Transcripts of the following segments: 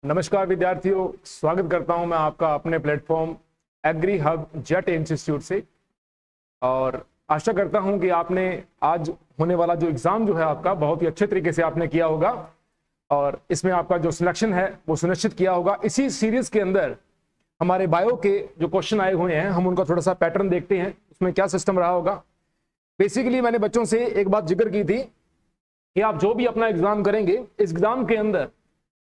नमस्कार विद्यार्थियों, स्वागत करता हूं मैं आपका अपने platform agri hub jet institute से। और आशा करता हूं कि आपने आज होने वाला जो एग्जाम जो है आपका बहुत ही अच्छे तरीके से आपने किया होगा और इसमें आपका जो सिलेक्शन है वो सुनिश्चित किया होगा। इसी सीरीज के अंदर हमारे बायो के जो क्वेश्चन आए हुए हैं हम उनका थोड़ा सा पैटर्न देखते हैं, उसमें क्या सिस्टम रहा होगा। बेसिकली मैंने बच्चों से एक बात जिक्र की थी कि आप जो भी अपना एग्जाम करेंगे, इस एग्जाम के अंदर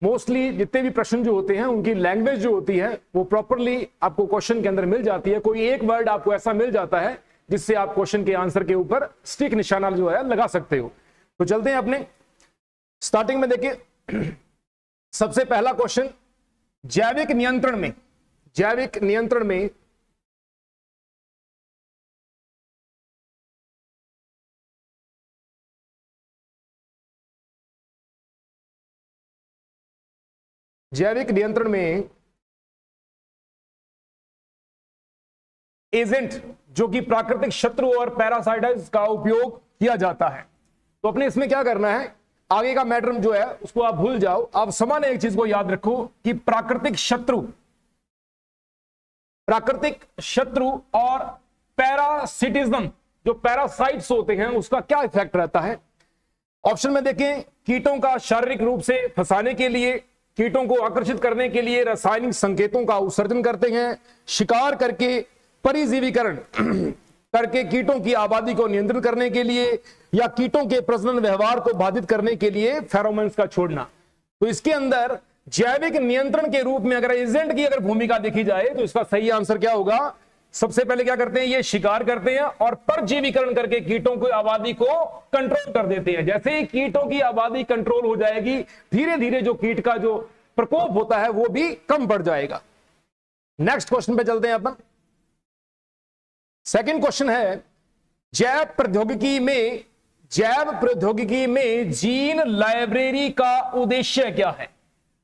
मोस्टली जितने भी प्रश्न जो होते हैं उनकी लैंग्वेज जो होती है वो प्रॉपरली आपको क्वेश्चन के अंदर मिल जाती है। कोई एक वर्ड आपको ऐसा मिल जाता है जिससे आप क्वेश्चन के आंसर के ऊपर स्टिक निशाना जो है लगा सकते हो। तो चलते हैं अपने स्टार्टिंग में। देखिए सबसे पहला क्वेश्चन, जैविक नियंत्रण में एजेंट जो कि प्राकृतिक शत्रु और पैरासाइट्स का उपयोग किया जाता है। तो अपने इसमें क्या करना है, आगे का मैटर जो है उसको आप भूल जाओ। आप सामान्य एक चीज को याद रखो कि प्राकृतिक शत्रु और पैरासिटिज्म, जो पैरासाइट्स होते हैं उसका क्या इफेक्ट रहता है। ऑप्शन में देखें, कीटों का शारीरिक रूप से फंसाने के लिए, कीटों को आकर्षित करने के लिए रासायनिक संकेतों का उत्सर्जन करते हैं, शिकार करके परिजीवीकरण करके कीटों की आबादी को नियंत्रित करने के लिए, या कीटों के प्रजनन व्यवहार को बाधित करने के लिए फेरोमोन्स का छोड़ना। तो इसके अंदर जैविक नियंत्रण के रूप में अगर एजेंट की अगर भूमिका देखी जाए तो इसका सही आंसर क्या होगा। सबसे पहले क्या करते हैं, ये शिकार करते हैं और परजीवीकरण करके कीटों की आबादी को कंट्रोल कर देते हैं। जैसे ही कीटों की आबादी कंट्रोल हो जाएगी, धीरे धीरे जो कीट का जो प्रकोप होता है वो भी कम पड़ जाएगा। नेक्स्ट क्वेश्चन पे चलते हैं अपन। सेकंड क्वेश्चन है, जैव प्रौद्योगिकी में जीन लाइब्रेरी का उद्देश्य क्या है।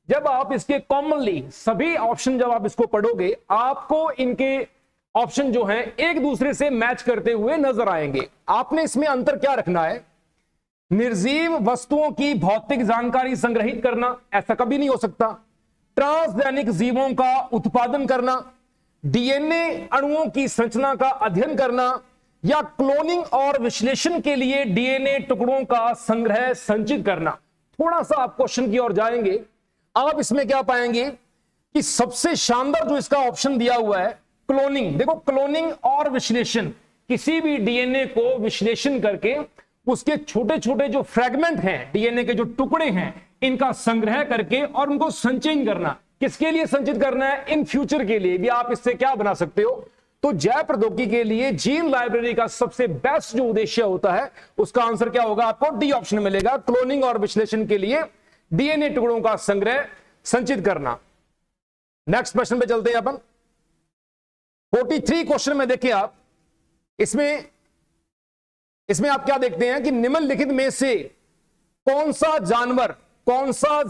जब आप इसके कॉमनली सभी ऑप्शन जब आप इसको पढ़ोगे, आपको इनके ऑप्शन जो हैं एक दूसरे से मैच करते हुए नजर आएंगे। आपने इसमें अंतर क्या रखना है, निर्जीव वस्तुओं की भौतिक जानकारी संग्रहित करना, ऐसा कभी नहीं हो सकता। ट्रांसजेनिक जीवों का उत्पादन करना, डीएनए अणुओं की संरचना का अध्ययन करना, या क्लोनिंग और विश्लेषण के लिए डीएनए टुकड़ों का संग्रह संचित करना। थोड़ा सा आप क्वेश्चन की ओर जाएंगे, आप इसमें क्या पाएंगे कि सबसे शानदार जो इसका ऑप्शन दिया हुआ है क्लोनिंग। देखो, क्लोनिंग और विश्लेषण, किसी भी डीएनए को विश्लेषण करके उसके छोटे छोटे जो फ्रेगमेंट हैं, डीएनए के जो टुकड़े हैं, इनका संग्रह करके और उनको संचयन करना। किसके लिए संचित करना है, इन फ्यूचर के लिए भी आप इससे क्या बना सकते हो। तो जैव प्रौद्योगिकी के लिए जीन लाइब्रेरी का सबसे बेस्ट जो उद्देश्य होता है उसका आंसर क्या होगा, आपको डी ऑप्शन मिलेगा। क्लोनिंग और विश्लेषण के लिए डीएनए टुकड़ों का संग्रह संचित करना। नेक्स्ट प्रश्न पे चलते हैं अपन। 43 क्वेश्चन में देखिए आप, इसमें आप क्या देखते हैं कि निम्नलिखित में से कौन सा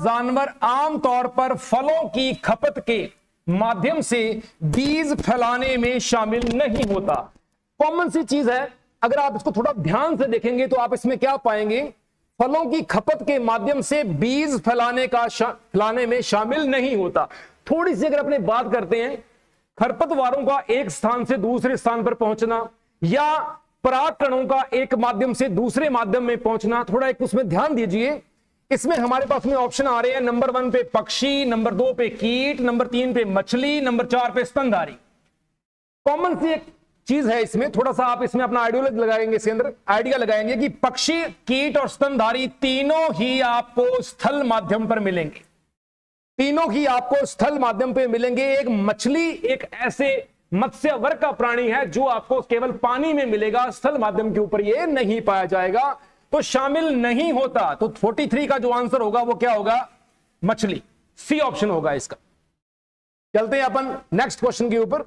जानवर आमतौर पर फलों की खपत के माध्यम से बीज फैलाने में शामिल नहीं होता। कॉमन सी चीज है, अगर आप इसको थोड़ा ध्यान से देखेंगे तो आप इसमें क्या पाएंगे, फलों की खपत के माध्यम से बीज फैलाने में शामिल नहीं होता। थोड़ी सी अगर अपने बात करते हैं, खरपतवारों का एक स्थान से दूसरे स्थान पर पहुंचना या परागकणों का एक माध्यम से दूसरे माध्यम में पहुंचना, थोड़ा एक उसमें ध्यान दीजिए। इसमें हमारे पास में ऑप्शन आ रहे हैं, नंबर 1 पे पक्षी, नंबर 2 पे कीट, नंबर 3 पे मछली, नंबर 4 पे स्तनधारी। कॉमन सी एक चीज है इसमें, थोड़ा सा आप इसमें अपना आइडियोलॉजी लगाएंगे, इसके अंदर आइडिया लगाएंगे कि पक्षी, कीट और स्तनधारी तीनों ही आपको स्थल माध्यम पर मिलेंगे। एक मछली एक ऐसे मत्स्य वर्ग का प्राणी है जो आपको केवल पानी में मिलेगा, स्थल माध्यम के ऊपर ये नहीं पाया जाएगा, तो शामिल नहीं होता। तो 43 का जो आंसर होगा वो क्या होगा, मछली, सी ऑप्शन होगा इसका। चलते हैं अपन नेक्स्ट क्वेश्चन के ऊपर।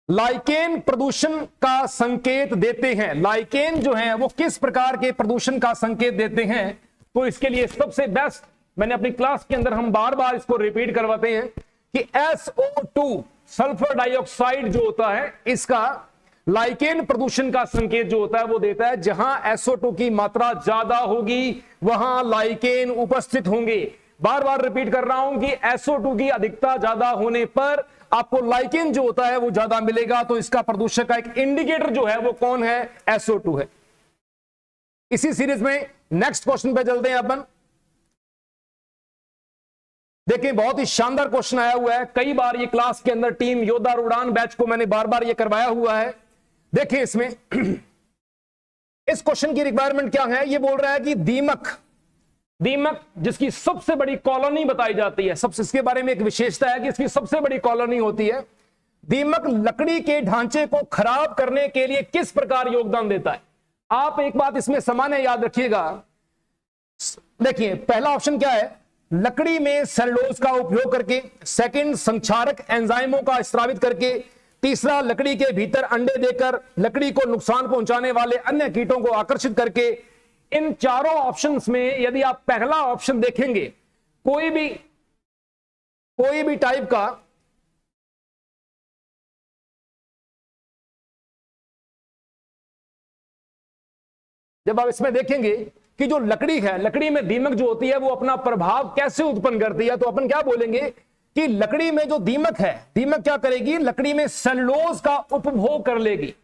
लाइकेन प्रदूषण का संकेत देते हैं। लाइकेन जो है वो किस प्रकार के प्रदूषण का संकेत देते हैं, तो इसके लिए सबसे बेस्ट, मैंने अपनी क्लास के अंदर हम बार बार इसको रिपीट करवाते हैं कि SO2 सल्फर डाइऑक्साइड जो होता है, इसका लाइकेन प्रदूषण का संकेत जो होता है वो देता है जहां SO2 की मात्रा ज्यादा होगी वहां लाइकेन उपस्थित होंगे। बार बार रिपीट कर रहा हूं कि SO2 की अधिकता ज्यादा होने पर आपको लाइकेन जो होता है वो ज्यादा मिलेगा। तो इसका प्रदूषक का एक इंडिकेटर जो है वो कौन है? SO2 है। इसी सीरीज में नेक्स्ट क्वेश्चन पे चलते हैं अपन। देखिए बहुत ही शानदार क्वेश्चन आया हुआ है, कई बार ये क्लास के अंदर टीम योद्धा उड़ान बैच को मैंने बार बार ये करवाया हुआ है। देखिए इसमें इस क्वेश्चन की रिक्वायरमेंट क्या है? ये बोल रहा है कि दीमक जिसकी सबसे बड़ी कॉलोनी बताई जाती है, सबसे इसके बारे में एक विशेषता है कि इसकी सबसे बड़ी कॉलोनी होती है। दीमक लकड़ी के ढांचे को खराब करने के लिए किस प्रकार योगदान देता है? आप एक बात इसमें सामान्य याद रखिएगा। देखिए पहला ऑप्शन क्या है? लकड़ी में सेलुलोज का उपयोग करके, सेकंड संक्षारक एंजाइमों का स्रावित करके, तीसरा लकड़ी के भीतर अंडे देकर लकड़ी को नुकसान पहुंचाने वाले अन्य कीटों को आकर्षित करके। इन चारों ऑप्शंस में यदि आप पहला ऑप्शन देखेंगे, कोई भी टाइप का जब आप इसमें देखेंगे कि जो लकड़ी है, लकड़ी में दीमक जो होती है वो अपना प्रभाव कैसे उत्पन्न करती है, तो अपन क्या बोलेंगे कि लकड़ी में जो दीमक है, दीमक क्या करेगी? लकड़ी में सेलुलोज का उपभोग कर लेगी।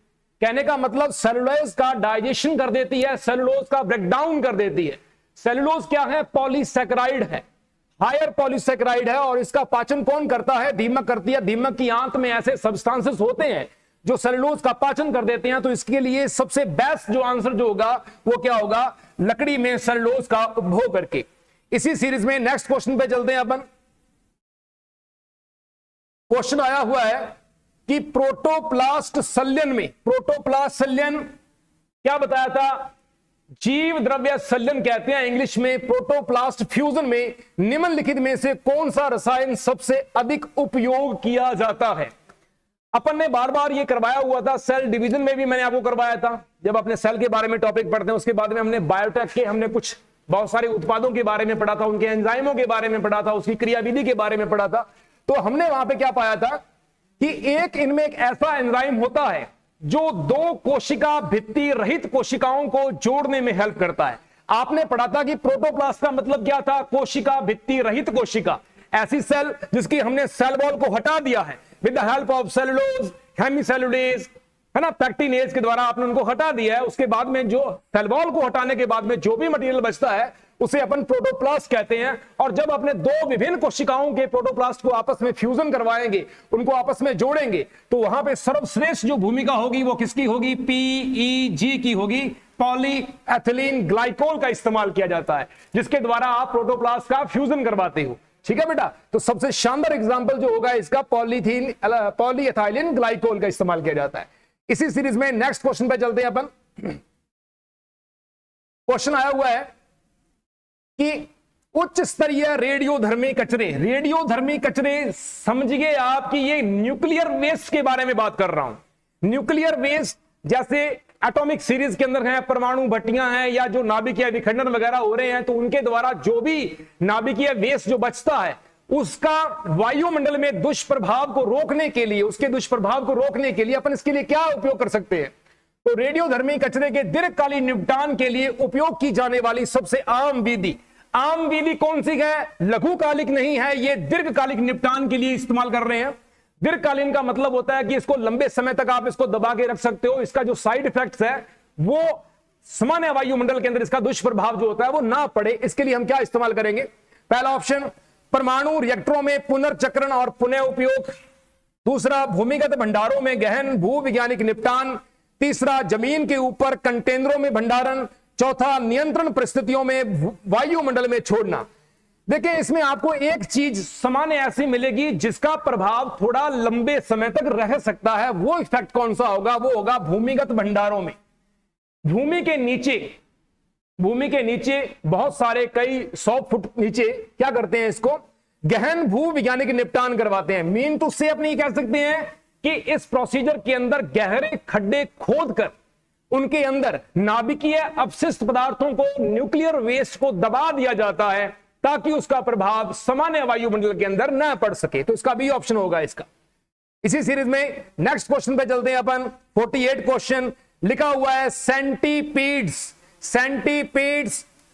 कहने का मतलब सेलुलोज का डाइजेशन कर देती है, सेलुलोज का ब्रेकडाउन कर देती है। सेलुलोज क्या है? पॉलीसैकेराइड है, हायर पॉलीसैकेराइड है, और इसका पाचन कौन करता है? दीमक करती है। दीमक की आंत में ऐसे सब्सटेंसेस होते हैं जो सेलुलोज का पाचन कर देते हैं। तो इसके लिए सबसे बेस्ट जो आंसर जो होगा वो क्या होगा? लकड़ी में सेलुलोज का उपभोग करके। इसी सीरीज में नेक्स्ट क्वेश्चन पे चलते हैं अपन। क्वेश्चन आया हुआ है कि प्रोटोप्लास्ट संलयन क्या बताया था? जीव द्रव्य संलयन कहते हैं इंग्लिश में। प्रोटोप्लास्ट फ्यूजन में निम्नलिखित में से कौन सा रसायन सबसे अधिक उपयोग किया जाता है? अपन ने बार बार ये करवाया हुआ था, सेल डिवीजन में भी मैंने आपको करवाया था। जब अपने सेल के बारे में टॉपिक पढ़ते हैं उसके बाद में हमने बायोटेक के हमने कुछ बहुत सारे उत्पादों के बारे में पढ़ा था, उनके एंजाइमों के बारे में पढ़ा था, उसकी क्रियाविधि के बारे में पढ़ा था। तो हमने वहां पे क्या पाया था कि इनमें एक ऐसा एंजाइम होता है जो दो कोशिका भित्ति रहित कोशिकाओं को जोड़ने में हेल्प करता है। आपने पढ़ा था कि प्रोटोप्लास्ट का मतलब क्या था? कोशिका भित्ति रहित कोशिका, ऐसी सेल जिसकी हमने सेल वॉल को हटा दिया है with the help of cellulose, hemicellulose, है ना, पैक्टिनेज के द्वारा आपने उनको हटा दिया है। उसके बाद में जो सेल वॉल को हटाने के बाद में जो भी मटेरियल बचता है उसे अपन प्रोटोप्लास्ट कहते हैं। और जब अपने दो विभिन्न कोशिकाओं के प्रोटोप्लास्ट को आपस में फ्यूजन करवाएंगे, उनको आपस में जोड़ेंगे, तो वहां पे सर्वश्रेष्ठ जो भूमिका होगी वो किसकी होगी? PEG की होगी। पॉलीएथिलीन ग्लाइकोल का इस्तेमाल किया जाता है जिसके द्वारा आप प्रोटोप्लास्ट का फ्यूजन करवाते हो। ठीक है बेटा, तो सबसे शानदार एग्जांपल जो होगा इसका पॉलीएथिलीन ग्लाइकोल का इस्तेमाल किया जाता है। इसी सीरीज में नेक्स्ट क्वेश्चन पे चलते हैं अपन। क्वेश्चन आया हुआ है कि उच्च स्तरीय रेडियोधर्मी कचरे समझिए आप कि ये न्यूक्लियर वेस्ट के बारे में बात कर रहा हूं। न्यूक्लियर वेस्ट जैसे एटॉमिक सीरीज के अंदर है, परमाणु भट्टियां हैं या जो नाभिकीय विखंडन वगैरह हो रहे हैं, तो उनके द्वारा जो भी नाभिकीय वेस्ट जो बचता है उसका वायुमंडल में दुष्प्रभाव को रोकने के लिए, उसके दुष्प्रभाव को रोकने के लिए अपन इसके लिए क्या उपयोग कर सकते हैं? तो रेडियोधर्मी कचरे के दीर्घकालीन निपटान के लिए उपयोग की जाने वाली सबसे आम विधि कौन सी है? लघुकालिक नहीं है, ये दीर्घकालिक निपटान के लिए इस्तेमाल कर रहे हैं। दीर्घकालीन का मतलब होता है कि इसको लंबे समय तक आप इसको दबा के रख सकते हो, इसका जो साइड इफेक्ट्स है वो सामान्य वायुमंडल के अंदर इसका दुष्प्रभाव जो होता है वो ना पड़े, इसके लिए हम क्या इस्तेमाल करेंगे? पहला ऑप्शन परमाणु रिएक्टरों में पुनर्चक्रण और पुनः उपयोग, दूसरा भूमिगत भंडारों में गहन भूवैज्ञानिक निपटान, तीसरा जमीन के ऊपर कंटेनरों में भंडारण, चौथा नियंत्रण परिस्थितियों में वायुमंडल में छोड़ना। देखिए इसमें आपको एक चीज सामान्य ऐसी मिलेगी जिसका प्रभाव थोड़ा लंबे समय तक रह सकता है। वो इफेक्ट कौन सा होगा? वो होगा भूमिगत भंडारों में। भूमि के नीचे बहुत सारे कई 100 फुट नीचे क्या करते हैं? इसको गहन भूवैज्ञानिक निपटान करवाते हैं। मीन टू से अपनी कह सकते हैं कि इस प्रोसीजर के अंदर गहरे खड्डे खोदकर उनके अंदर नाभिकीय अपशिष्ट पदार्थों को, न्यूक्लियर वेस्ट को दबा दिया जाता है ताकि उसका प्रभाव सामान्य वायुमंडल के अंदर न पड़ सके। तो इसका भी ऑप्शन होगा इसका। इसी सीरीज में नेक्स्ट क्वेश्चन पे चलते हैं अपन। 48 क्वेश्चन लिखा हुआ है सेंटीपीड्स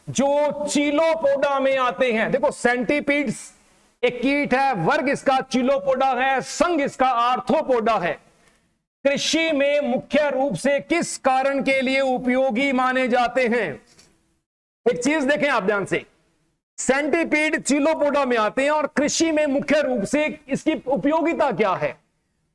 जो चीलोपोडा में आते हैं। देखो सेंटीपीड्स एक कीट है, वर्ग इसका चीलोपोडा है, संघ इसका आर्थ्रोपोडा है। कृषि में मुख्य रूप से किस कारण के लिए उपयोगी माने जाते हैं? एक चीज देखें आप ध्यान से, सेंटीपीड चीलोपोडा में आते हैं और कृषि में मुख्य रूप से इसकी उपयोगिता क्या है?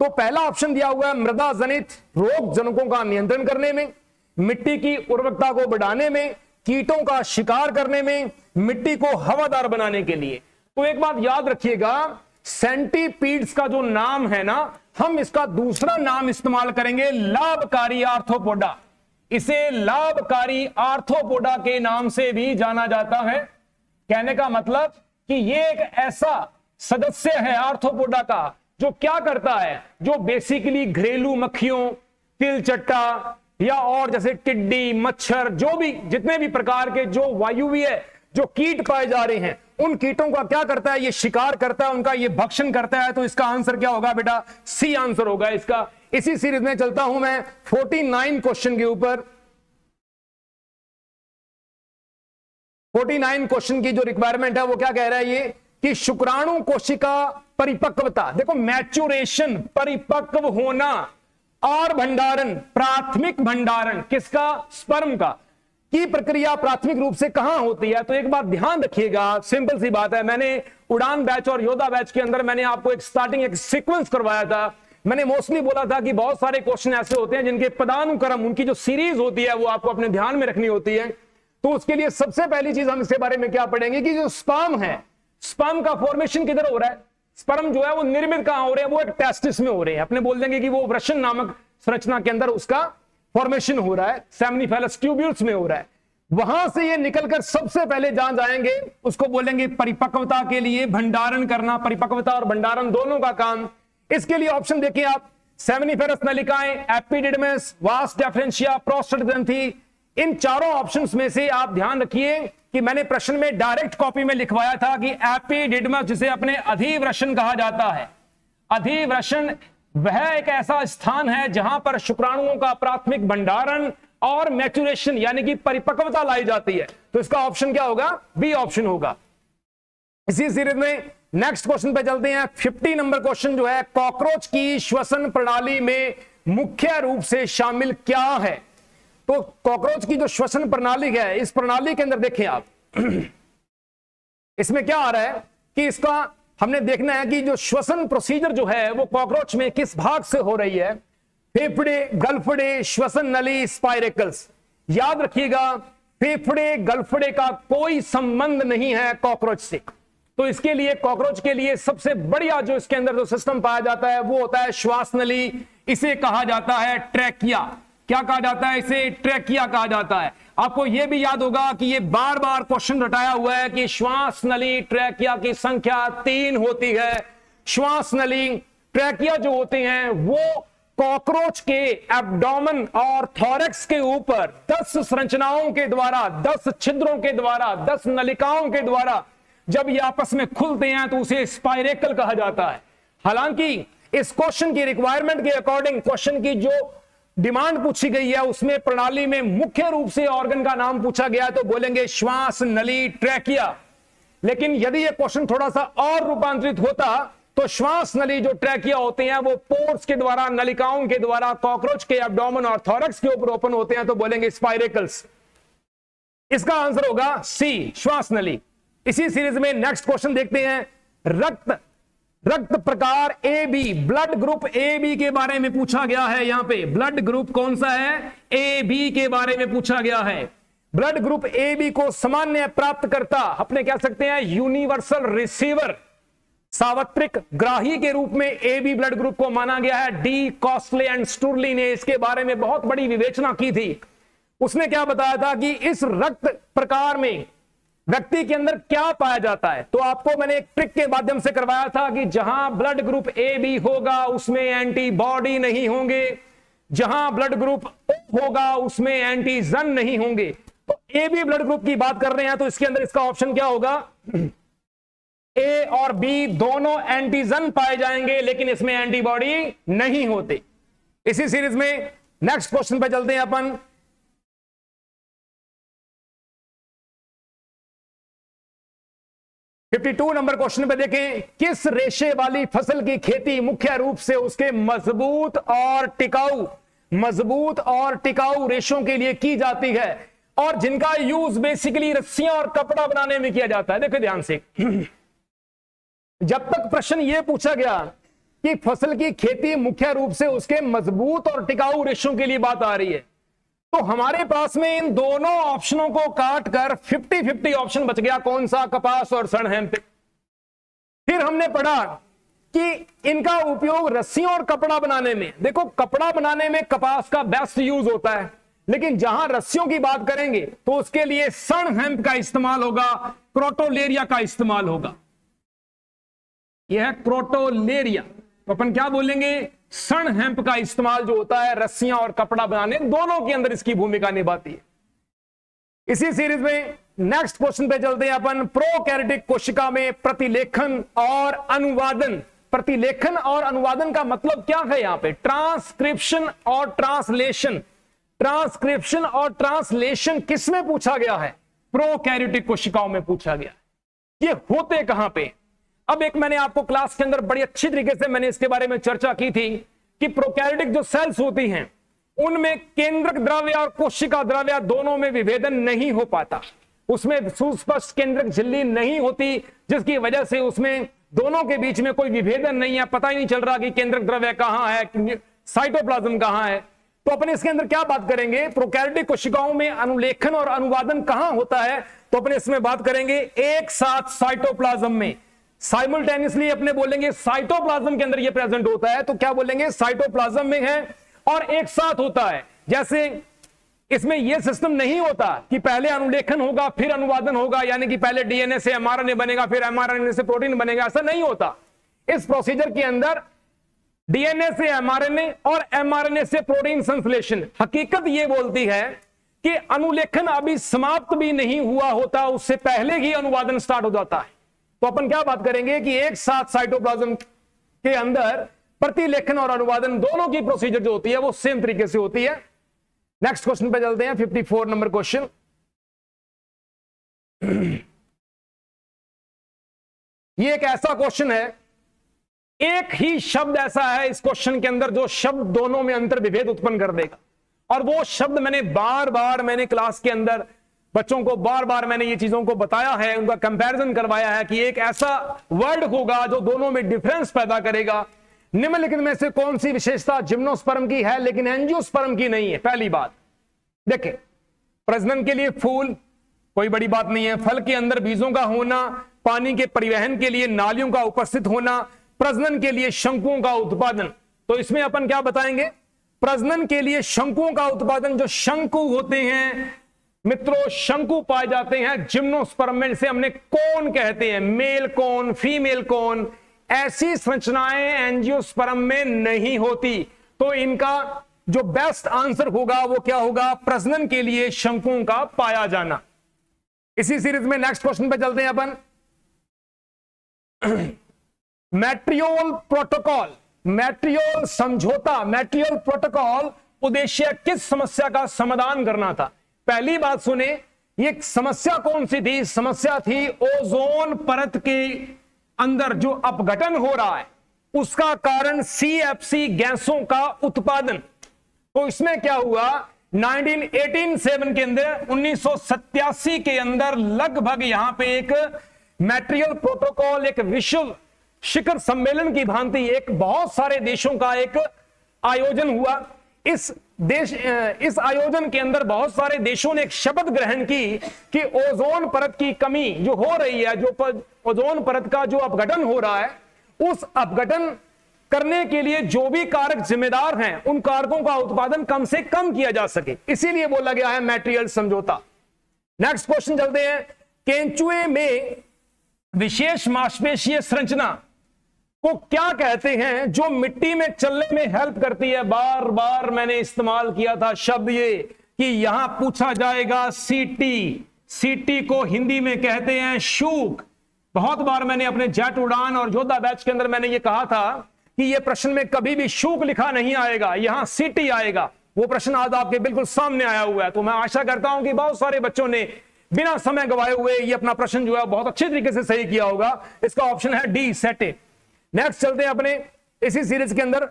तो पहला ऑप्शन दिया हुआ है मृदा जनित रोग जनकों का नियंत्रण करने में, मिट्टी की उर्वरकता को बढ़ाने में, कीटों का शिकार करने में, मिट्टी को हवादार बनाने के लिए। तो एक बात याद रखिएगा, सेंटीपीड्स का जो नाम है ना, हम इसका दूसरा नाम इस्तेमाल करेंगे लाभकारी आर्थ्रोपोडा। इसे लाभकारी आर्थ्रोपोडा के नाम से भी जाना जाता है। कहने का मतलब कि ये एक ऐसा सदस्य है आर्थ्रोपोडा का जो क्या करता है, जो बेसिकली घरेलू मक्खियों, तिलचट्टा या और जैसे टिड्डी, मच्छर, जो भी जितने भी प्रकार के जो वायुवीय जो कीट पाए जा रहे हैं, उन कीटों का क्या करता है, ये शिकार करता है, उनका ये भक्षण करता है। तो इसका आंसर क्या होगा बेटा? सी आंसर होगा इसका। इसी सीरीज में चलता हूं मैं 49 क्वेश्चन के ऊपर। 49 क्वेश्चन की जो रिक्वायरमेंट है वो क्या कह रहा है ये, कि शुक्राणु कोशिका परिपक्वता, देखो मैच्योरेशन, परिपक्व होना और भंडारण, प्राथमिक भंडारण किसका? स्पर्म का, की प्रक्रिया प्राथमिक रूप से कहां होती है? तो एक बात ध्यान रखिएगा, सिंपल सी बात है। मैंने उड़ान बैच और योद्धा बैच के अंदर मैंने आपको एक स्टार्टिंग एक सीक्वेंस करवाया था। मैंने मोस्टली बोला था कि बहुत सारे क्वेश्चन ऐसे होते हैं जिनके पदानुक्रम, उनकी जो सीरीज होती है वो आपको अपने ध्यान में रखनी होती है। तो उसके लिए सबसे पहली चीज हम इसके बारे में क्या पढ़ेंगे कि जो स्पर्म है, स्पर्म का फॉर्मेशन किधर हो रहा है? स्पर्म जो है वो निर्मित कहां हो रहे हैं? वो एक टेस्टिस में हो रहे हैं। अपने बोल देंगे कि वो वृषण नामक संरचना के अंदर उसका फॉर्मेशन हो रहा है, सेमिनिफेरस ट्यूब्यूल्स में हो रहा है। वहां से ये निकलकर सबसे पहले जहां जाएंगे उसको बोलेंगे परिपक्वता के लिए भंडारण करना। परिपक्वता और भंडारण दोनों का काम। इसके लिए ऑप्शन देखिए आप, सेमिनिफेरस नलिकाएं, एपिडिडमिस, वास डेफरेंशिया, प्रोस्टेट ग्रंथि। इन चारों ऑप्शंस में से आप ध्यान रखिए कि मैंने प्रश्न में डायरेक्ट कॉपी में लिखवाया था कि एपिडिडमस, जिसे अपने अधिवृषण कहा जाता है, अधिवृषण वह एक ऐसा स्थान है जहां पर शुक्राणुओं का प्राथमिक भंडारण और मैच्योरेशन यानी कि परिपक्वता लाई जाती है। तो इसका ऑप्शन क्या होगा? बी ऑप्शन होगा। इसी सीरीज में नेक्स्ट क्वेश्चन पे चलते हैं। 50 नंबर क्वेश्चन जो है, कॉकरोच की श्वसन प्रणाली में मुख्य रूप से शामिल क्या है? तो कॉकरोच की जो श्वसन प्रणाली है, इस प्रणाली के अंदर देखें आप इसमें क्या आ रहा है कि इसका हमने देखना है कि जो श्वसन प्रोसीजर जो है वो कॉकरोच में किस भाग से हो रही है। फेफड़े, गलफड़े, श्वसन नली, स्पाइरेकल्स। याद रखिएगा, फेफड़े गलफड़े का कोई संबंध नहीं है कॉकरोच से। तो इसके लिए कॉकरोच के लिए सबसे बढ़िया जो इसके अंदर जो सिस्टम पाया जाता है वो होता है श्वास नली। इसे कहा जाता है ट्रैकिया। क्या कहा जाता है? इसे ट्रैकिया कहा जाता है। आपको यह भी याद होगा कि ये बार बार क्वेश्चन रटाया हुआ है कि श्वास नली ट्रैकिया की संख्या 3 होती है। श्वास नली ट्रैकिया जो होते हैं वो कॉकरोच के एब्डोमेन और थॉरेक्स के ऊपर 10 संरचनाओं के द्वारा, 10 छिद्रों के द्वारा, 10 नलिकाओं के द्वारा जब ये आपस में खुलते हैं तो उसे स्पाइरेकल कहा जाता है। हालांकि इस क्वेश्चन की रिक्वायरमेंट के अकॉर्डिंग, क्वेश्चन की जो डिमांड पूछी गई है उसमें प्रणाली में मुख्य रूप से ऑर्गन का नाम पूछा गया तो बोलेंगे श्वास नली ट्रैकिया। लेकिन यदि यह क्वेश्चन थोड़ा सा और रूपांतरित होता तो श्वास नली जो ट्रैकिया होते हैं वो पोर्स के द्वारा, नलिकाओं के द्वारा कॉकरोच के एब्डोमेन और थॉरेक्स के ऊपर ओपन होते हैं तो बोलेंगे स्पाइरेकल्स। इसका आंसर होगा सी, श्वास नली। इसी सीरीज में नेक्स्ट क्वेश्चन देखते हैं। रक्त प्रकार A B, blood group A B के बारे में पूछा गया है। यहां पे ब्लड ग्रुप कौन सा है? ए बी के बारे में पूछा गया है। ब्लड ग्रुप ए बी को सामान्य प्राप्तकर्ता अपने कह सकते हैं यूनिवर्सल रिसीवर, सार्वत्रिक ग्राही के रूप में ए बी ब्लड ग्रुप को माना गया है। डी कॉस्टले एंड स्टुरली ने इसके बारे में बहुत बड़ी विवेचना की थी। उसने क्या बताया था कि इस रक्त प्रकार में व्यक्ति के अंदर क्या पाया जाता है। तो आपको मैंने एक ट्रिक के माध्यम से करवाया था कि जहां ब्लड ग्रुप ए बी होगा उसमें एंटीबॉडी नहीं होंगे, जहां ब्लड ग्रुप ओ होगा उसमें एंटीजन नहीं होंगे। तो ए बी ब्लड ग्रुप की बात कर रहे हैं तो इसके अंदर इसका ऑप्शन क्या होगा? ए और बी दोनों एंटीजन पाए जाएंगे लेकिन इसमें एंटीबॉडी नहीं होते। इसी सीरीज में नेक्स्ट क्वेश्चन पे चलते हैं अपन। 52 नंबर क्वेश्चन पे देखें, किस रेशे वाली फसल की खेती मुख्य रूप से उसके मजबूत और टिकाऊ रेशों के लिए की जाती है और जिनका यूज बेसिकली रस्सियां और कपड़ा बनाने में किया जाता है। देखो ध्यान से, जब तक प्रश्न यह पूछा गया कि फसल की खेती मुख्य रूप से उसके मजबूत और टिकाऊ रेशों के लिए बात आ रही है, तो हमारे पास में इन दोनों ऑप्शनों को काट कर 50-50 ऑप्शन बच गया। कौन सा? कपास और सन हेम्प। फिर हमने पढ़ा कि इनका उपयोग रस्सियों और कपड़ा बनाने में, देखो कपड़ा बनाने में कपास का बेस्ट यूज होता है, लेकिन जहां रस्सियों की बात करेंगे तो उसके लिए सन हेम्प का इस्तेमाल होगा, क्रोटोलेरिया का इस्तेमाल होगा। यह है क्रोटोलेरिया, तो अपन क्या बोलेंगे? सन हेम्प का इस्तेमाल जो होता है रस्सियां और कपड़ा बनाने, दोनों के अंदर इसकी भूमिका निभाती है। इसी सीरीज में नेक्स्ट क्वेश्चन पे चलते हैं अपन। प्रोकैरियोटिक कोशिका में प्रतिलेखन और अनुवादन। प्रतिलेखन और अनुवादन का मतलब क्या है? यहां पे ट्रांसक्रिप्शन और ट्रांसलेशन। ट्रांसक्रिप्शन और ट्रांसलेशन किसमें पूछा गया है? प्रोकैरियोटिक कोशिकाओं में पूछा गया। ये होते कहां पे? अब एक मैंने आपको क्लास के अंदर बड़ी अच्छी तरीके से मैंने इसके बारे में चर्चा की थी कि प्रोकैरियोटिक जो सेल्स होती हैं उनमें केंद्रक द्रव्य और कोशिका द्रव्य दोनों में विभेदन नहीं हो पाता, उसमें सुस्पष्ट केंद्रक झिल्ली नहीं होती, जिसकी वजह से उसमें दोनों के बीच में कोई विभेदन नहीं है, पता ही नहीं चल रहा कि केंद्रक द्रव्य कहां है, साइटोप्लाज्म कहां है। तो अपन इसके अंदर क्या बात करेंगे? प्रोकैरियोटिक कोशिकाओं में अनुलेखन और अनुवादन कहां होता है, तो अपन इसमें बात करेंगे एक साथ साइटोप्लाज्म में। साइमल्टेनियसली अपने बोलेंगे साइटोप्लाज्म के अंदर ये प्रेजेंट होता है, तो क्या बोलेंगे? साइटोप्लाज्म में है और एक साथ होता है। जैसे इसमें यह सिस्टम नहीं होता कि पहले अनुलेखन होगा फिर अनुवादन होगा, यानी कि पहले डीएनए से एमआरएनए बनेगा फिर एमआरएनए से प्रोटीन बनेगा, ऐसा नहीं होता। इस प्रोसीजर के अंदर डीएनए से एमआरएनए और एमआरएनए से प्रोटीन संश्लेषण। हकीकत यह बोलती है कि अनुलेखन अभी समाप्त भी नहीं हुआ होता, उससे पहले ही अनुवादन स्टार्ट हो जाता है। तो अपन क्या बात करेंगे कि एक साथ साइटोप्लाज्म के अंदर प्रतिलेखन और अनुवादन दोनों की प्रोसीजर जो होती है वो सेम तरीके से होती है। नेक्स्ट क्वेश्चन पे चलते हैं, 54 नंबर क्वेश्चन। ये एक ऐसा क्वेश्चन है, एक ही शब्द ऐसा है इस क्वेश्चन के अंदर जो शब्द दोनों में अंतर विभेद उत्पन्न कर देगा, और वो शब्द मैंने क्लास के अंदर बच्चों को बार बार मैंने ये चीजों को बताया है, उनका कंपैरिजन करवाया है कि एक ऐसा वर्ड होगा जो दोनों में डिफरेंस पैदा करेगा। निम्नलिखित में से कौन सी विशेषता जिम्नोस्पर्म की है लेकिन एंजियोस्पर्म की नहीं है? पहली बात देखें, प्रजनन के लिए फूल कोई बड़ी बात नहीं है, फल के अंदर बीजों का होना, पानी के परिवहन के लिए नालियों का उपस्थित होना, प्रजनन के लिए शंकुओं का उत्पादन। तो इसमें अपन क्या बताएंगे? प्रजनन के लिए शंकुओं का उत्पादन, जो शंकु होते हैं मित्रों, शंकु पाए जाते हैं जिम्नोस्पर्म में, जिसे हमने कोन कहते हैं, मेल कोन, फीमेल कोन। ऐसी संरचनाएं एंजियोस्पर्म में नहीं होती। तो इनका जो बेस्ट आंसर होगा वो क्या होगा? प्रजनन के लिए शंकुओं का पाया जाना। इसी सीरीज में नेक्स्ट क्वेश्चन पे चलते हैं अपन। मैट्रियोल प्रोटोकॉल, मैट्रियोल समझौता, मैट्रियोल प्रोटोकॉल उद्देश्य किस समस्या का समाधान करना था? पहली बात सुने, ये समस्या कौन सी थी? समस्या थी ओजोन परत के अंदर जो अपघटन हो रहा है उसका कारण सीएफसी गैसों का उत्पादन। तो इसमें क्या हुआ? 1987 के अंदर 1987 के अंदर लगभग यहां पे एक मैट्रियल प्रोटोकॉल, एक विश्व शिखर सम्मेलन की भांति एक बहुत सारे देशों का एक आयोजन हुआ। इस आयोजन के अंदर बहुत सारे देशों ने एक शपथ ग्रहण की कि ओजोन परत की कमी जो हो रही है, जो ओजोन परत का जो अपघटन हो रहा है, उस अपघटन करने के लिए जो भी कारक जिम्मेदार हैं उन कारकों का उत्पादन कम से कम किया जा सके, इसीलिए बोला गया है मैट्रियल समझौता। नेक्स्ट क्वेश्चन चलते हैं। केंचुए में विशेष मांसपेशीय संरचना को क्या कहते हैं जो मिट्टी में चलने में हेल्प करती है? बार बार मैंने इस्तेमाल किया था शब्द ये कि यहां पूछा जाएगा सीटी। सीटी को हिंदी में कहते हैं शूक। बहुत बार मैंने अपने जेट उड़ान और योद्धा बैच के अंदर मैंने ये कहा था कि ये प्रश्न में कभी भी शूक लिखा नहीं आएगा, यहां सीटी आएगा। वो प्रश्न आज आपके बिल्कुल सामने आया हुआ है। तो मैं आशा करता हूं कि बहुत सारे बच्चों ने बिना समय गवाए हुए ये अपना प्रश्न जो है बहुत अच्छे तरीके से सही किया होगा। इसका ऑप्शन है डी, सेटे। नेक्स्ट चलते हैं अपने इसी सीरीज के अंदर।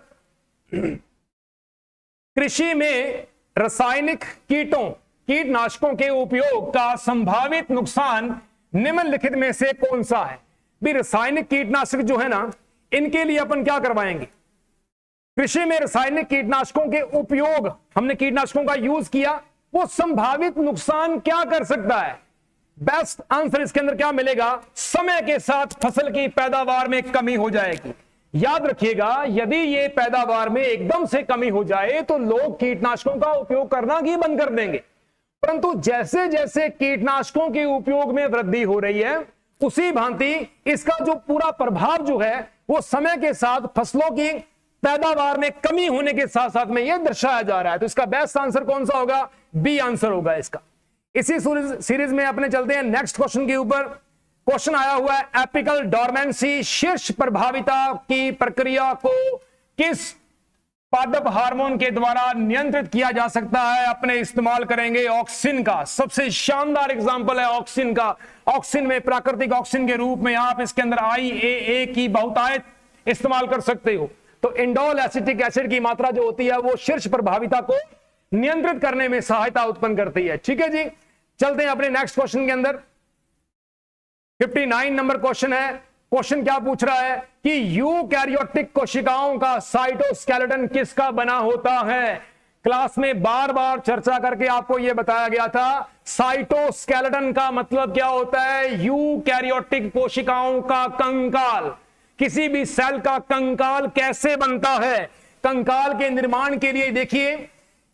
कृषि में रासायनिक कीटनाशकों के उपयोग का संभावित नुकसान निम्नलिखित में से कौन सा है? भी रासायनिक कीटनाशक जो है ना, इनके लिए अपन क्या करवाएंगे? कृषि में रासायनिक कीटनाशकों के उपयोग, हमने कीटनाशकों का यूज किया, वो संभावित नुकसान क्या कर सकता है? बेस्ट आंसर इसके अंदर क्या मिलेगा? समय के साथ फसल की पैदावार में कमी हो जाएगी। याद रखिएगा, यदि ये पैदावार में एकदम से कमी हो जाए तो लोग कीटनाशकों का उपयोग करना ही बंद कर देंगे। परंतु जैसे जैसे कीटनाशकों के उपयोग में वृद्धि हो रही है, उसी भांति इसका जो पूरा प्रभाव जो है वो समय के साथ फसलों की पैदावार में कमी होने के साथ साथ में यह दर्शाया जा रहा है। तो इसका बेस्ट आंसर कौन सा होगा? बी आंसर होगा इसका। इसी सीरीज में अपने चलते हैं नेक्स्ट क्वेश्चन के ऊपर। क्वेश्चन आया हुआ है, एपिकल डोरमेंसी शीर्ष प्रभाविता की प्रक्रिया को किस पादप हार्मोन के द्वारा नियंत्रित किया जा सकता है? अपने इस्तेमाल करेंगे ऑक्सिन का। सबसे शानदार एग्जांपल है ऑक्सिन का। ऑक्सिन में प्राकृतिक ऑक्सिन के रूप में आप इसके अंदर IAA की बहुतायत इस्तेमाल कर सकते हो। तो इंडोल एसिटिक एसिड की मात्रा जो होती है वो शीर्ष प्रभाविता को नियंत्रित करने में सहायता उत्पन्न करती है। ठीक है जी, चलते हैं अपने नेक्स्ट क्वेश्चन के अंदर। 59 नंबर क्वेश्चन है। क्वेश्चन क्या पूछ रहा है कि यूकैरियोटिक कोशिकाओं का साइटोस्केलेटन किसका बना होता है? क्लास में बार बार चर्चा करके आपको यह बताया गया था, साइटोस्केलेटन का मतलब क्या होता है? यूकैरियोटिक कोशिकाओं का कंकाल। किसी भी सेल का कंकाल कैसे बनता है? कंकाल के निर्माण के लिए देखिए,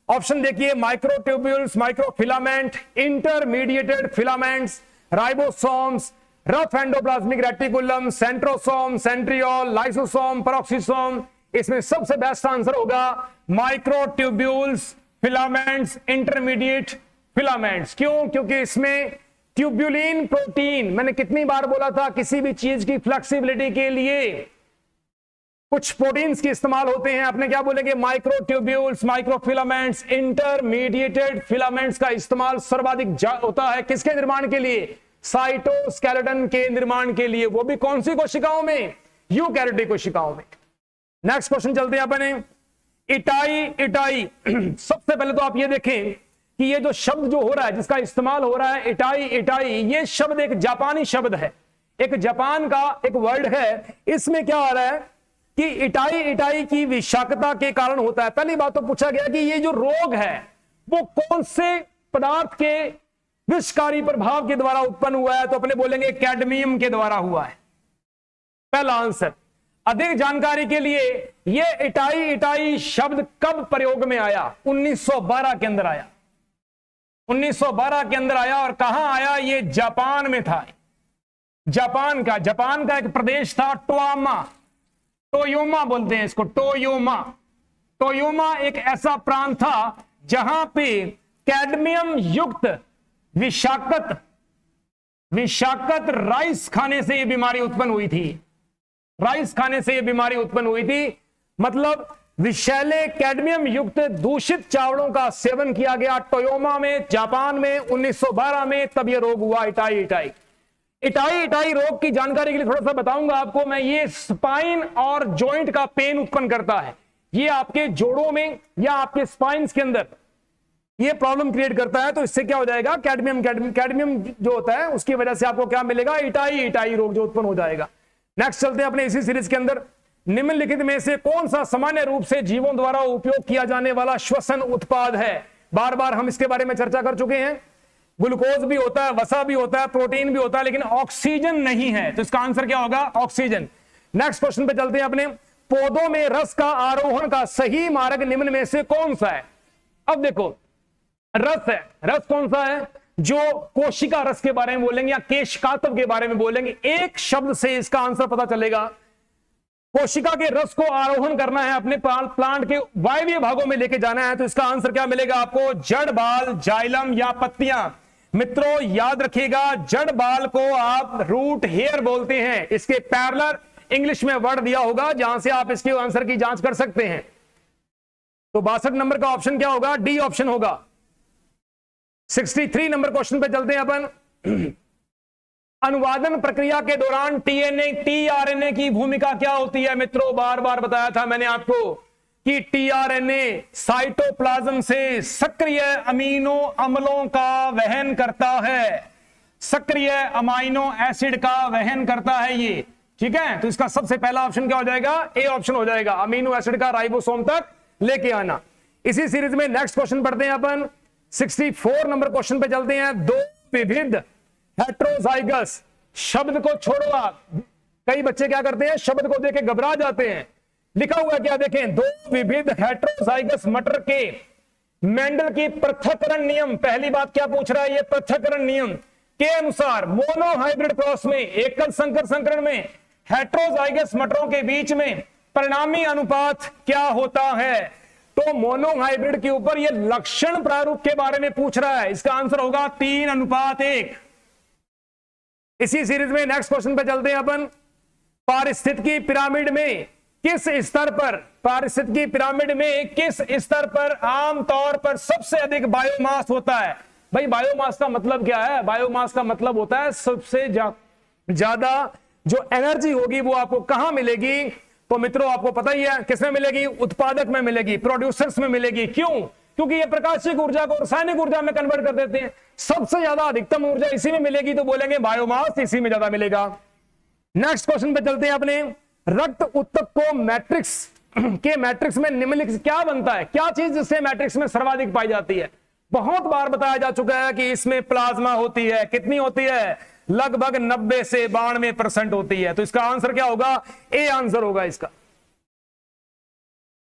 ऑप्शन देखिए, microtubules, microfilament, intermediated filaments, ribosomes, rough endoplasmic reticulum, centrosome, centriole, lysosome, peroxisome. इसमें सबसे बेस्ट आंसर होगा माइक्रोट्यूब्यूल्स, फिलामेंट्स, इंटरमीडिएट फिलामेंट्स। क्यों? क्योंकि इसमें ट्यूब्यूलिन प्रोटीन, मैंने कितनी बार बोला था, किसी भी चीज की फ्लेक्सिबिलिटी के लिए कुछ प्रोटीन्स के इस्तेमाल होते हैं। अपने क्या बोलेंगे? माइक्रोट्यूब्यूल्स, माइक्रोफिलामेंट्स, इंटरमीडिएटेड फिलामेंट्स का इस्तेमाल सर्वाधिक होता है किसके निर्माण के लिए? साइटोस्केलेटन के निर्माण के लिए। वो भी कौन सी कोशिकाओं में? यूकैरियोटिक कोशिकाओं में। नेक्स्ट क्वेश्चन चलते हैं अपने। इटाई सबसे पहले तो आप ये देखें कि ये जो शब्द जो हो रहा है, जिसका इस्तेमाल हो रहा है इटाई, ये शब्द एक जापानी शब्द है, एक जापान का एक वर्ड है। इसमें क्या आ रहा है कि इटाई की विषाक्तता के कारण होता है। पहली बात तो पूछा गया कि ये जो रोग है वो कौन से पदार्थ के विषकारी प्रभाव के द्वारा उत्पन्न हुआ है? तो अपने बोलेंगे कैडमियम के द्वारा हुआ है, पहला आंसर। अधिक जानकारी के लिए ये इटाई शब्द कब प्रयोग में आया? 1912 के अंदर आया। 1912 के अंदर आया। और कहां आया? ये जापान में था। जापान का एक प्रदेश था टोयोमा बोलते हैं इसको, टोयोमा एक ऐसा प्रांत था जहां पे कैडमियम युक्त विषाक्त राइस खाने से यह बीमारी उत्पन्न हुई थी। राइस खाने से यह बीमारी उत्पन्न हुई थी, मतलब विषैले कैडमियम युक्त दूषित चावलों का सेवन किया गया टोयोमा में, जापान में 1912 में। तब यह रोग हुआ इटाई रोग की जानकारी के लिए थोड़ा सा बताऊंगा आपको मैं। ये स्पाइन और जॉइंट का पेन उत्पन्न करता है। ये आपके जोड़ों में या आपके स्पाइन्स के अंदर ये प्रॉब्लम क्रिएट करता है। तो इससे क्या हो जाएगा? कैडमियम जो होता है उसकी वजह से आपको क्या मिलेगा? इटाई रोग जो उत्पन्न हो जाएगा। नेक्स्ट चलते हैं अपने इसी सीरीज के अंदर। निम्नलिखित में से कौन सा सामान्य रूप से जीवों द्वारा उपयोग किया जाने वाला श्वसन उत्पाद है? बार बार हम इसके बारे में चर्चा कर चुके हैं। ग्लूकोज भी होता है, वसा भी होता है, प्रोटीन भी होता है, लेकिन ऑक्सीजन नहीं है। तो इसका आंसर क्या होगा? ऑक्सीजन। नेक्स्ट क्वेश्चन पे चलते हैं अपने। पौधों में रस का आरोहण का सही मार्ग निम्न में से कौन सा है? अब देखो, रस है, रस कौन सा है? जो कोशिका रस के बारे में बोलेंगे या केशकातव के बारे में बोलेंगे, एक शब्द से इसका आंसर पता चलेगा। कोशिका के रस को आरोहण करना है, अपने प्लांट के वायवीय भागों में लेके जाना है। तो इसका आंसर क्या मिलेगा आपको? जड़ बाल, जाइलम या पत्तियां। मित्रों याद रखिएगा, जड़ बाल को आप रूट हेयर बोलते हैं। इसके पैरेलल इंग्लिश में वर्ड दिया होगा जहां से आप इसके आंसर की जांच कर सकते हैं। तो 62 नंबर का ऑप्शन क्या होगा? डी ऑप्शन होगा। 63 नंबर क्वेश्चन पे चलते हैं अपन। अनुवादन प्रक्रिया के दौरान टीआरएनए की भूमिका क्या होती है मित्रों? बार बार बताया था मैंने आपको कि टीआरएनए साइटोप्लाज्म से सक्रिय अमीनो अम्लों का वहन करता है, सक्रिय अमाइनो एसिड का वहन करता है ये, ठीक है। तो इसका सबसे पहला ऑप्शन क्या हो जाएगा? ए ऑप्शन हो जाएगा, अमीनो एसिड का राइबोसोम तक लेके आना। इसी सीरीज में नेक्स्ट क्वेश्चन पढ़ते हैं अपन, 64 नंबर क्वेश्चन पे चलते हैं। दो विविध हेट्रोजाइगस, शब्द को छोड़ो आप, कई बच्चे क्या करते हैं शब्द को देख के घबरा जाते हैं। लिखा हुआ क्या देखें, दो विविध हेट्रोजाइगस मटर के मेंडल की पृथक्करण नियम, पहली बात क्या पूछ रहा है ये, पृथक्करण नियम के अनुसार मोनोहाइब्रिड क्रॉस में, एकल संकर संकरण में हेट्रोजाइगस मटरों के बीच में परिणामी अनुपात क्या होता है? तो मोनोहाइब्रिड के ऊपर ये लक्षण प्रारूप के बारे में पूछ रहा है, इसका आंसर होगा 3:1। इसी सीरीज में नेक्स्ट क्वेश्चन पे चलते हैं अपन, पारिस्थितिकी पिरामिड में किस स्तर पर, पारिस्थितिकी पिरामिड में किस स्तर पर आमतौर पर सबसे अधिक बायोमास होता है? भाई बायोमास का मतलब क्या है? बायोमास का मतलब होता है सबसे ज्यादा जो एनर्जी होगी वो आपको कहां मिलेगी? तो मित्रों आपको पता ही है किसमें मिलेगी, उत्पादक में मिलेगी, प्रोड्यूसर्स में मिलेगी। क्यों? क्योंकि ये प्रकाशिक ऊर्जा को रासायनिक ऊर्जा में कन्वर्ट कर देते हैं, सबसे ज्यादा अधिकतम ऊर्जा इसी में मिलेगी, तो बोलेंगे बायोमास इसी में ज्यादा मिलेगा। नेक्स्ट क्वेश्चन पे चलते हैं अपने, रक्त ऊतक को मैट्रिक्स के मैट्रिक्स में निम्नलिखित क्या बनता है? क्या चीज जिससे मैट्रिक्स में सर्वाधिक पाई जाती है? बहुत बार बताया जा चुका है कि इसमें प्लाज्मा होती है, कितनी होती है? लगभग 90 से 92% होती है। तो इसका आंसर क्या होगा? ए आंसर होगा इसका।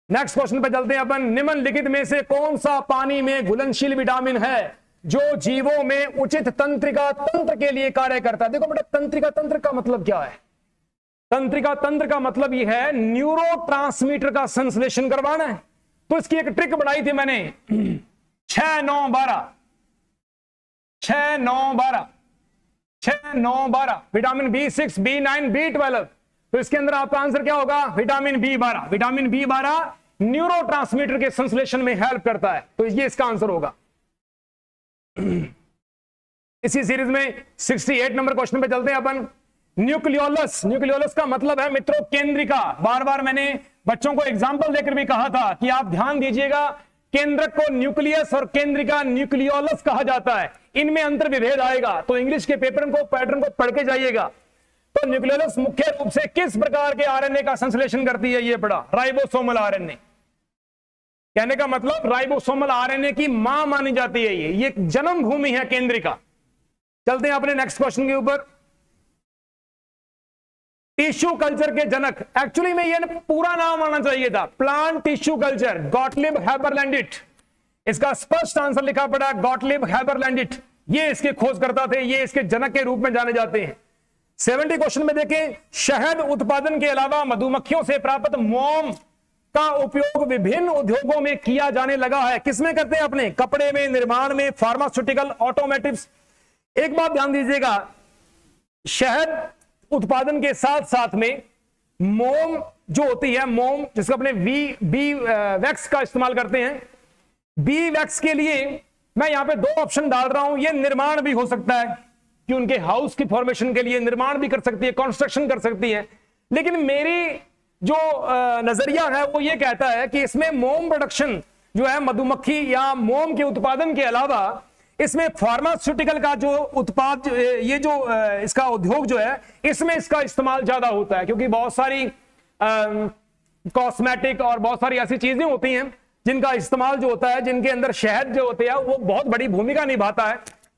नेक्स्ट क्वेश्चन पे चलते हैं अपन, निम्नलिखित में से कौन सा पानी में घुलनशील विटामिन है जो जीवों में उचित तंत्रिका तंत्र के लिए कार्य करता है? देखो बेटा, तंत्रिका तंत्र का मतलब क्या है? तंत्रिका तंत्र का मतलब यह है न्यूरोट्रांसमीटर का संश्लेषण करवाना है। तो इसकी एक ट्रिक बनाई थी मैंने, 6-9-12 6-9-12 6-9-12, विटामिन B6, B9, B12। तो इसके अंदर आपका आंसर क्या होगा? Vitamin B12। Vitamin B12 neurotransmitter के संश्लेषण में हेल्प करता है, तो ये इसका आंसर होगा। इसी सीरीज में 68 नंबर क्वेश्चन पे चलते हैं अपन, न्यूक्लियोलस। न्यूक्लियोलस का मतलब है मित्रों केंद्रिका। बार बार मैंने बच्चों को एग्जांपल देकर भी कहा था कि आप ध्यान दीजिएगा, केंद्रक को न्यूक्लियस और केंद्रिका न्यूक्लियोलस कहा जाता है, इनमें अंतर विभेद आएगा, तो इंग्लिश के पेपर को पैटर्न को पढ़ के जाइएगा। तो न्यूक्लियोलस मुख्य रूप से किस प्रकार के आरएनए का संश्लेषण करती है? ये पढ़ा, राइबोसोमल आरएनए। कहने का मतलब राइबोसोमल आरएनए की मां मानी जाती है ये जन्म भूमि है केंद्रिका। चलते हैं अपने नेक्स्ट क्वेश्चन के ऊपर, टिश्यू कल्चर के जनक, एक्चुअली में ये पूरा नाम आना चाहिए था, प्लांट टिश्यू कल्चर, गॉटलिब हैबरलैंडिट। इसका स्पष्ट आंसर लिखा पड़ा गॉटलिब हैबरलैंडिट, ये इसके खोजकर्ता थे, ये इसके जनक के रूप में जाने जाते हैं। 70 क्वेश्चन में देखें, शहद उत्पादन के अलावा मधुमक्खियों से प्राप्त मोम का उपयोग विभिन्न उद्योगों में किया जाने लगा है। किसमें करते हैं? अपने कपड़े में, निर्माण में, फार्मास्यूटिकल, ऑटोमेटिव्स। एक बात ध्यान दीजिएगा, शहद उत्पादन के साथ साथ में मोम जो होती है, मोम जिसको अपने बी वैक्स का इस्तेमाल करते हैं। बी वैक्स के लिए मैं यहां पे 2 ऑप्शन डाल रहा हूं, ये निर्माण भी हो सकता है कि उनके हाउस की फॉर्मेशन के लिए निर्माण भी कर सकती है, कंस्ट्रक्शन कर सकती है, लेकिन मेरी जो नजरिया है वो ये कहता है कि इसमें मोम प्रोडक्शन जो है, मधुमक्खी या मोम के उत्पादन के अलावा इसमें फार्मास्यूटिकल का जो उत्पाद, ये जो इसका उद्योग जो है, इसमें इसका इस्तेमाल ज्यादा होता है, क्योंकि बहुत सारी कॉस्मेटिक और बहुत सारी ऐसी चीजें होती हैं जिनका इस्तेमाल जो होता है, जिनके अंदर शहद जो होते हैं वो बहुत बड़ी भूमिका निभाता है।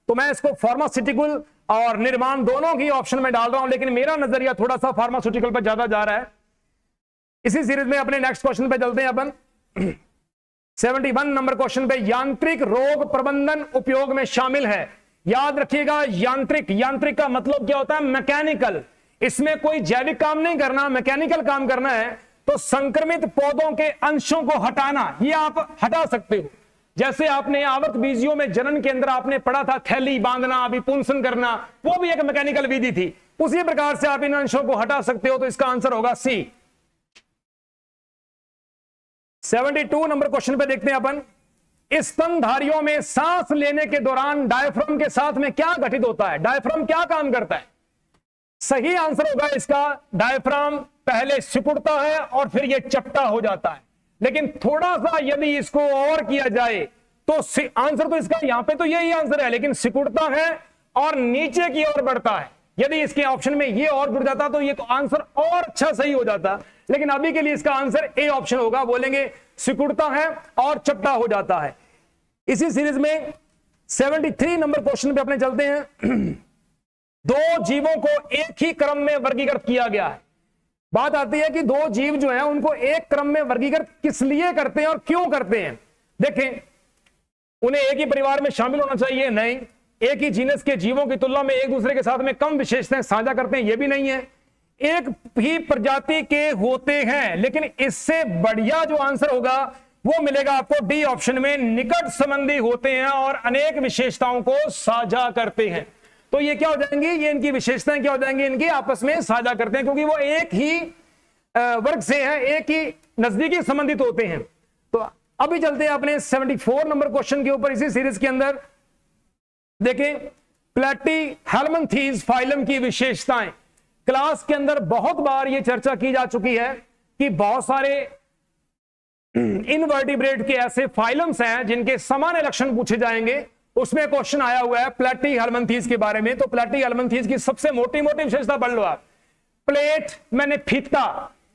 तो मैं इसको फार्मास्यूटिकल और निर्माण दोनों की ऑप्शन में डाल रहा हूं, लेकिन मेरा नजरिया थोड़ा सा फार्मास्यूटिकल पर ज्यादा जा रहा है। इसी सीरीज में अपने नेक्स्ट क्वेश्चन पे चलते हैं अपन, 71 नंबर क्वेश्चन पे, यांत्रिक रोग प्रबंधन उपयोग में शामिल है। याद रखिएगा, यांत्रिक, यांत्रिक का मतलब क्या होता है? मैकेनिकल। इसमें कोई जैविक काम नहीं करना, मैकेनिकल काम करना है। तो संक्रमित पौधों के अंशों को हटाना, ये आप हटा सकते हो। जैसे आपने आवर्त बीजियों में जनन के अंदर आपने पढ़ा था थैली बांधना, अभी पुंसन करना, वो भी एक मैकेनिकल विधि थी। उसी प्रकार से आप इन अंशों को हटा सकते हो, तो इसका आंसर होगा सी। 72 नंबर क्वेश्चन पे देखते हैं अपन, स्तनधारियों में सांस लेने के दौरान डायफ्राम के साथ में क्या घटित होता है? डायफ्राम क्या काम करता है? सही आंसर होगा इसका, डायफ्राम पहले सिकुड़ता है और फिर यह चपटा हो जाता है। लेकिन थोड़ा सा यदि इसको और किया जाए तो आंसर तो इसका यहां पे तो यही आंसर है, लेकिन सिकुड़ता है और नीचे की ओर बढ़ता है। यदि इसके ऑप्शन में ये और जुड़ जाता तो ये आंसर और अच्छा सही हो जाता, लेकिन अभी के लिए इसका आंसर ए ऑप्शन होगा। बोलेंगे सिकुड़ता है और चपटा हो जाता है। इसी सीरीज में 73 नंबर क्वेश्चन पे अपने चलते हैं। दो जीवों को एक ही क्रम में वर्गीकृत किया गया है। बात आती है कि दो जीव जो है उनको एक क्रम में वर्गीकृत किस लिए करते हैं और क्यों करते हैं। देखें, उन्हें एक ही परिवार में शामिल होना चाहिए? नहीं। एक ही जीनस के जीवों की तुलना में एक दूसरे के साथ में कम विशेषताएं साझा करते हैं? यह भी नहीं है। एक ही प्रजाति के होते हैं, लेकिन इससे बढ़िया जो आंसर होगा वो मिलेगा आपको डी ऑप्शन में, निकट संबंधी होते हैं और अनेक विशेषताओं को साझा करते हैं। तो ये क्या हो जाएंगी? ये इनकी विशेषताएं क्या हो जाएंगी? इनकी आपस में साझा करते हैं, क्योंकि वो एक ही वर्ग से हैं, एक ही नजदीकी संबंधित होते हैं। तो अभी चलते हैं अपने 74 नंबर क्वेश्चन के ऊपर इसी सीरीज के अंदर। देखें, प्लैटीहेल्मिन्थेस फाइलम की विशेषताएं। क्लास के अंदर बहुत बार ये चर्चा की जा चुकी है कि बहुत सारे इनवर्टिब्रेट के ऐसे फाइलम्स हैं जिनके सामान्य लक्षण पूछे जाएंगे। उसमें क्वेश्चन आया हुआ है प्लैटीहेल्मिन्थेस के बारे में। तो प्लैटीहेल्मिन्थेस की सबसे मोटी मोटी विशेषता पढ़ लो आप। प्लेट मैंने फीता,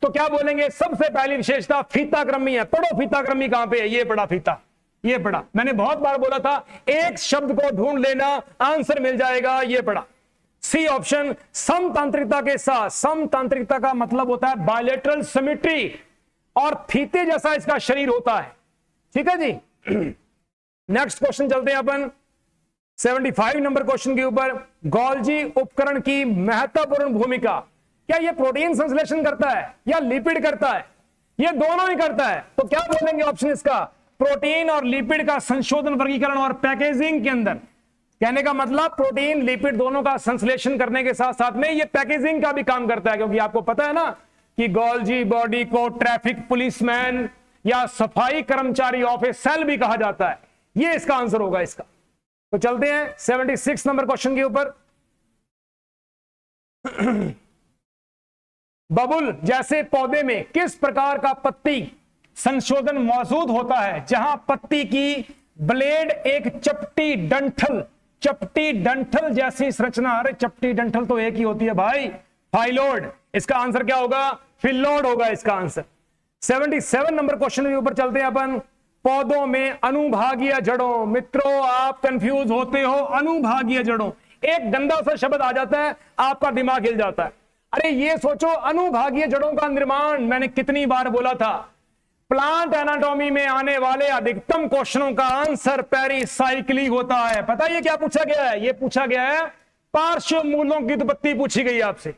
तो क्या बोलेंगे? सबसे पहली विशेषता फीता क्रमी है। पढ़ो फीता क्रमी कहां पे है? ये पढ़ा फीता, ये पढ़ा। मैंने बहुत बार बोला था एक शब्द को ढूंढ लेना, आंसर मिल जाएगा। ये पढ़ा। सी ऑप्शन, समतांत्रिकता के साथ। समतांत्रिकता का मतलब होता है बायलैटरल सिमेट्री, और फीते जैसा इसका शरीर होता है। ठीक है जी। नेक्स्ट क्वेश्चन चलते हैं अपन 75 नंबर क्वेश्चन के ऊपर। गोल्जी उपकरण की महत्वपूर्ण भूमिका। क्या यह प्रोटीन संश्लेषण करता है या लिपिड करता है? यह दोनों ही करता है। तो क्या बोलेंगे ऑप्शन इसका? प्रोटीन और लिपिड का संशोधन, वर्गीकरण और पैकेजिंग के अंदर। कहने का मतलब प्रोटीन लिपिड दोनों का संश्लेषण करने के साथ साथ में ये पैकेजिंग का भी काम करता है, क्योंकि आपको पता है ना कि गोल्जी बॉडी को ट्रैफिक पुलिसमैन या सफाई कर्मचारी ऑफ ए सेल भी कहा जाता है। ये इसका आंसर होगा इसका। तो चलते हैं 76 नंबर क्वेश्चन के ऊपर। बबुल जैसे पौधे में किस प्रकार का पत्ती संशोधन मौजूद होता है, जहां पत्ती की ब्लेड एक चपटी डंठल जैसी संरचना। अरे चपटी डंठल तो एक ही होती है भाई, फाइलोड। इसका आंसर क्या होगा? फिलोड होगा इसका आंसर। 77 नंबर क्वेश्चन के ऊपर चलते हैं अपन। पौधों में अनुभागीय जड़ों। मित्रों आप कंफ्यूज होते हो, अनुभागीय जड़ों एक गंदा सा शब्द आ जाता है, आपका दिमाग हिल जाता है। अरे ये सोचो, अनुभागीय जड़ों का निर्माण, मैंने कितनी बार बोला था, प्लांट एनाटॉमी में आने वाले अधिकतम क्वेश्चनों का आंसर पेरिसाइक्ली होता है। पता है ये क्या पूछा गया है? ये पूछा गया है पार्श्व मूलों की उत्पत्ति पूछी गई है आपसे,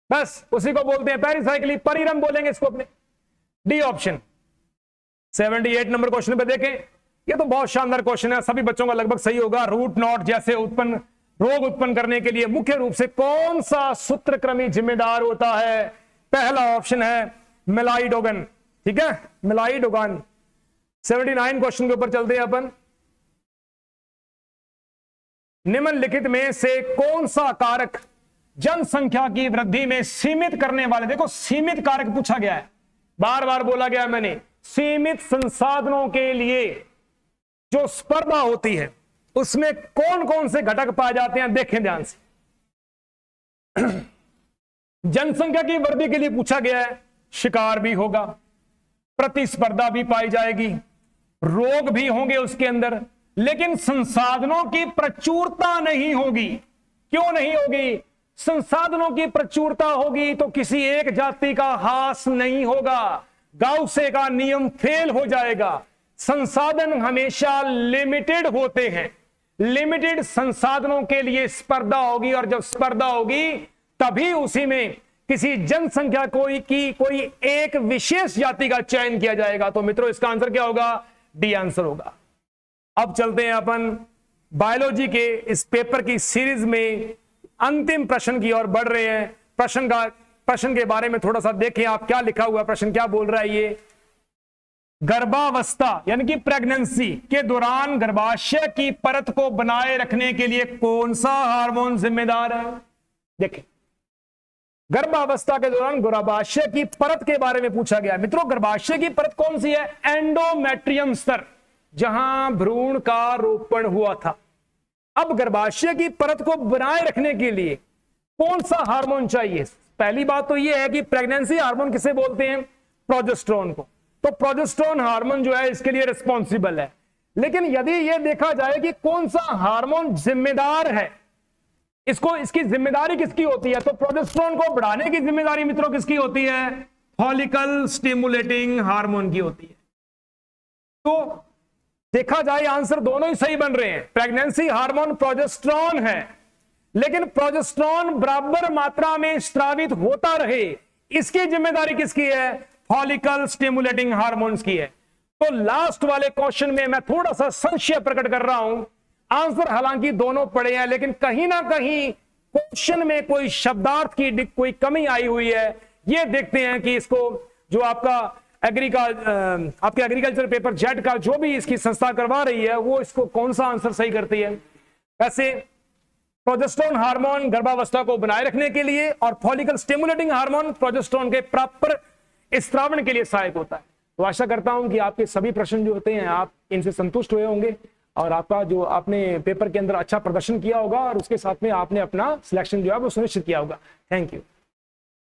बस उसी को बोलते हैं पेरिसाइक्ली। परिरम बोलेंगे इसको अपने। D option. 78 नंबर क्वेश्चन पे देखें, ये तो बहुत शानदार क्वेश्चन है, सभी बच्चों का लगभग सही होगा। रूट नॉट जैसे रोग उत्पन्न करने के लिए मुख्य रूप से कौन सा सूत्रक्रमी जिम्मेदार होता है? पहला ऑप्शन है मेलाइडोगन। ठीक है, मेलाइडोगन। 79 क्वेश्चन के ऊपर चलते हैं अपन। निम्नलिखित में से कौन सा कारक जनसंख्या की वृद्धि में सीमित करने वाले, देखो सीमित कारक पूछा गया है, बार बार बोला गया है मैंने, सीमित संसाधनों के लिए जो स्पर्धा होती है उसमें कौन कौन से घटक पाए जाते हैं? देखें ध्यान से। जनसंख्या की वृद्धि के लिए पूछा गया है, शिकार भी होगा, प्रतिस्पर्धा भी पाई जाएगी, रोग भी होंगे उसके अंदर, लेकिन संसाधनों की प्रचुरता नहीं होगी। क्यों नहीं होगी? संसाधनों की प्रचुरता होगी तो किसी एक जाति का हास नहीं होगा, गाउसे का नियम फेल हो जाएगा। संसाधन हमेशा लिमिटेड होते हैं, लिमिटेड संसाधनों के लिए स्पर्धा होगी, और जब स्पर्धा होगी तभी उसी में किसी जनसंख्या कोई एक विशेष जाति का चयन किया जाएगा। तो मित्रों इसका आंसर क्या होगा? डी आंसर होगा। अब चलते हैं अपन बायोलॉजी के इस पेपर की सीरीज में अंतिम प्रश्न की ओर बढ़ रहे हैं। प्रश्न के बारे में थोड़ा सा देखें आप, क्या लिखा हुआ प्रश्न क्या बोल रहा है ये। गर्भावस्था यानी कि प्रेगनेंसी के दौरान गर्भाशय की परत को बनाए रखने के लिए कौन सा हार्मोन जिम्मेदार है? देखिए, गर्भावस्था के दौरान गर्भाशय की परत के बारे में पूछा गया। मित्रों, गर्भाशय की परत कौन सी है? एंडोमेट्रियम स्तर, जहां भ्रूण का रोपण हुआ था। अब गर्भाशय की परत को बनाए रखने के लिए कौन सा हार्मोन चाहिए? पहली बात तो यह है कि प्रेगनेंसी हार्मोन किसे बोलते हैं? प्रोजेस्टेरोन को। तो प्रोजेस्टेरोन हार्मोन जो है इसके लिए रिस्पॉन्सिबल है। लेकिन यदि यह देखा जाए कि कौन सा हार्मोन जिम्मेदार है, इसकी जिम्मेदारी किसकी होती है, तो प्रोजेस्टेरोन को बढ़ाने की जिम्मेदारी मित्रों किसकी होती है? फॉलिकल स्टिमुलेटिंग हार्मोन की होती है। तो देखा जाए आंसर दोनों ही सही बन रहे हैं। प्रेगनेंसी हार्मोन प्रोजेस्टेरोन है, लेकिन प्रोजेस्टेरोन बराबर मात्रा में स्रावित होता रहे, इसकी जिम्मेदारी किसकी है? फॉलिकल स्टिमुलेटिंग हार्मोन्स की है। तो लास्ट वाले क्वेश्चन में मैं थोड़ा सा संशय प्रकट कर रहा हूं। आंसर हालांकि दोनों पड़े हैं, लेकिन कहीं ना कहीं क्वेश्चन में कोई शब्दार्थ की कोई कमी आई हुई है। ये देखते हैं कि इसको जो आपका आपके एग्रीकल्चर पेपर जेट का जो भी इसकी संस्था करवा रही है, वो इसको कौन सा आंसर सही करती है। वैसे प्रोजेस्टेरोन हार्मोन गर्भावस्था को बनाए रखने के लिए और फॉलिकल स्टिमुलेटिंग हार्मोन प्रोजेस्टेरोन के प्रॉपर स्त्रावण के लिए सहायक होता है। तो आशा करता हूं कि आपके सभी प्रश्न जो होते हैं आप इनसे संतुष्ट हुए होंगे और आपका जो आपने पेपर के अंदर अच्छा प्रदर्शन किया होगा और उसके साथ में आपने अपना सिलेक्शन जो है वो सुनिश्चित किया होगा। Thank you.